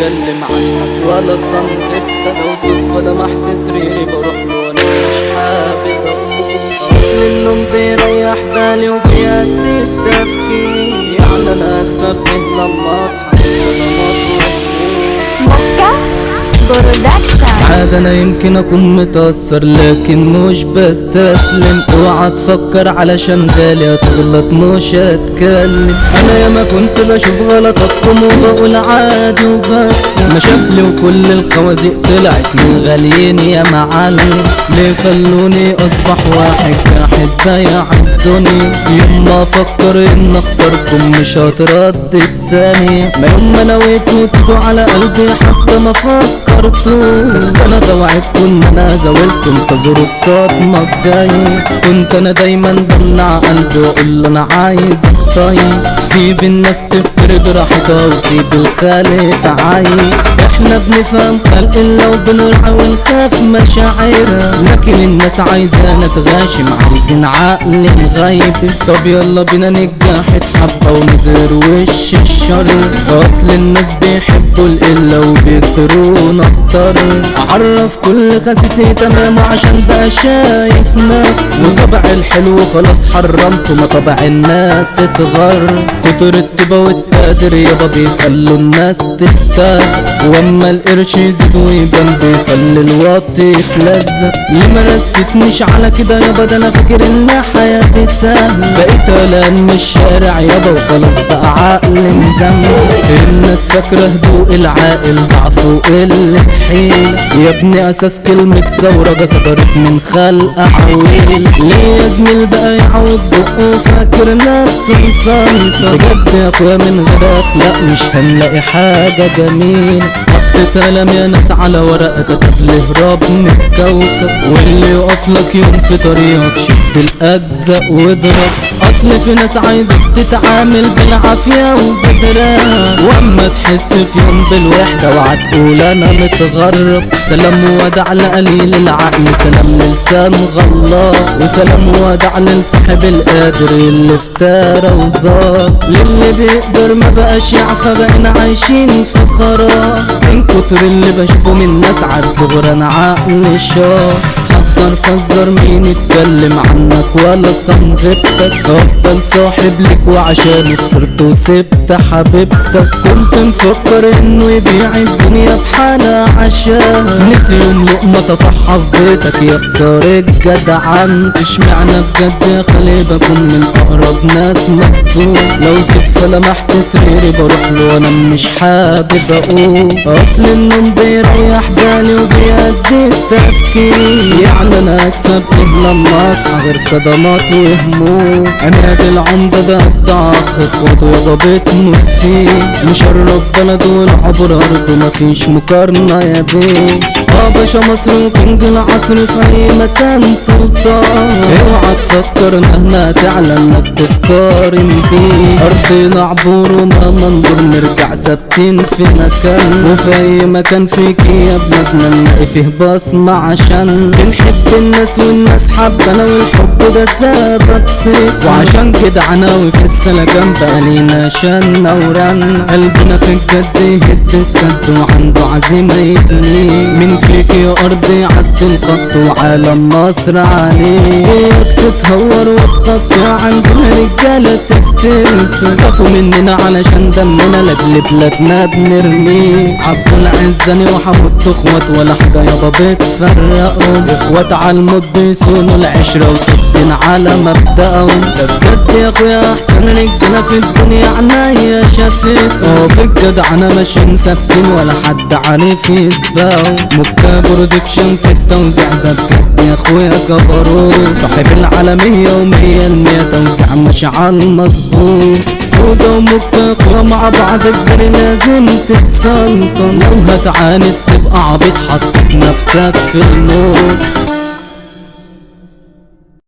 اتكلم عنك ولا صنغتك، لو صدفة لمحت سريري بروح له وانا مش حابب اصل النوم بيريح بالي وبيهدي التفكير، يعني انا اكسب فيه لما اصحى عاد انا يمكن اكون متأثر لكن مش بستسلم، اوعى تفكر علشان بالي هتغلط مش هتكلم، انا ياما كنت بشوف غلطاتكم وبقول عادي وبس، مشاكلي وكل الخوازيق طلعت من غاليين يا معلم، ليه خلوني اصبح واحد جاحد بايع الدنيا، يوم ما افكر ان اخسركم مش هتردد ثانية، ما يوم ما نويتوا تيجوا على قلبي حتى ما فكرتوا، بس انا توعدكم ان انا زاولكم تزوروا الصدمة الجاية، كنت انا دايما بمنع قلبي واقول له انا عايزك طيب، سيب الناس تفكر براحتها وسيب الخالق تعايق، احنا بنفهم خلق الله وبنرعى ونخاف مشاعرها، لكن الناس عايزانا تغاشم عايزين عقل مغيب، طب يلا بينا نجاحد حبة ونزور وش الشر، اصل الناس بيحبوا القلة وبيكترونا اكتر، اعرف كل خسيسي تمام عشان بقى شايف نفسه، وطبع الحلو خلاص حرمته ما طبع الناس اتغر، كتر الطيبة والتقدير يابا بيخلوا الناس تستهزأ، واما القرش يزيد ويبان بيخلي الوقت يتلزق، ليه ما رستنيش على كده يابا ده انا فاكر ان حياتي سهلة، بقيت قلقان من الشارع يابا وخلاص بقى عقل مزمت، الناس فاكرة هدوء العاقل ضعف وقلة حيل، يا ابني اساس كلمة ثورة صدرت من خلق عويل، ليه يا زميل بقى يعود بقه فاكر نفسه مسيطر، بجد يا اخويا من غير اخلاق مش هنلاقي حاجة جميلة، حطيت قلم يا ناس على ورقة كتب لي هرب من الكوكب، واللي يقف لك يوم في طريقك شد الاجزاء واضرب، اصل في ناس عايزك تتعامل بالعافية وبدراء، واما تحس في يوم بالوحدة وهتقول انا متغرب، سلام وودع لقليل العقل، سلام للسان غلط، وسلام وودع للصاحب القادر اللي افترى وزار، للي بيقدر ما بقاش يعفى بقينا عايشين في خراب، من كتر اللي بشوفه من ناس عالدغري انا عقل شار، حذر فزر مين يتكلم عنك ولا صنغتك، افضل صاحب لك وعشانه خسرت وسبت حبيبتك، كنت مفكر انه يبيع الدنيا بحالها عشان نسي يوم لقمة طفحها في بيتك يا خسارة جدعان، اشمعنى بجد يا خلي بكون من اقرب ناس مخدوم، لو صدفة لمحت سريري بروح له وانا مش حابب اقول، اصل النوم بيريح بالي وبيهدي التفكير، يعني انا اكسب ايه لما اصحى غير صدمات وهموم، انا دي العمدة ده الضعف اخواته يابا بتموت فيه، مشرف بلده والعبر ارضه مفيش مقارنة يا بيه، باشا مصر وكينج العصر في اي مكان سلطان، اوعى تفكر مهما تعلى انك تتقارن بيه، ارضنا عبور وما منظور نرجع ثابتين في مكان، وفي اي مكان فيك يا بلادنا نلاقي فيه بصمة، عشان بنحب الناس والناس حبنا والحب ده سبب صيت، وعشان كده عناوي في السلكان بقى لينا شنا ورن، قلبنا في الجد يهد السد وعنده عزيمة يبني، من فيك يا ارضي عد الخط وعالم مصر عليه، وياك تتهور وتخطي عندنا رجالة تفترس، خافوا مننا علشان دمنا لاجل بلادنا بنرميه، عبد العزاني وحمود اخوات ولا حاجة يابا بتفرقهم، اخوات عالموت بيصونوا العشرة وثابتين على مبدأهم، ده بجد يا اخويا احسن رجالة في الدنيا عنايا شافته، في الجدعنة ماشيين ثابتين ولا حد عارف يسبقهم، مكة برودكشن في التوزيع ده بجد يا اخويا جبروت، صاحب العالمية و100% توزيع ماشي عالمظبوط، وده ومكة اخويا مع بعض الجري لازم تتسلطن، لو هتعاند تبقى عبيط حطيت نفسك في الموت.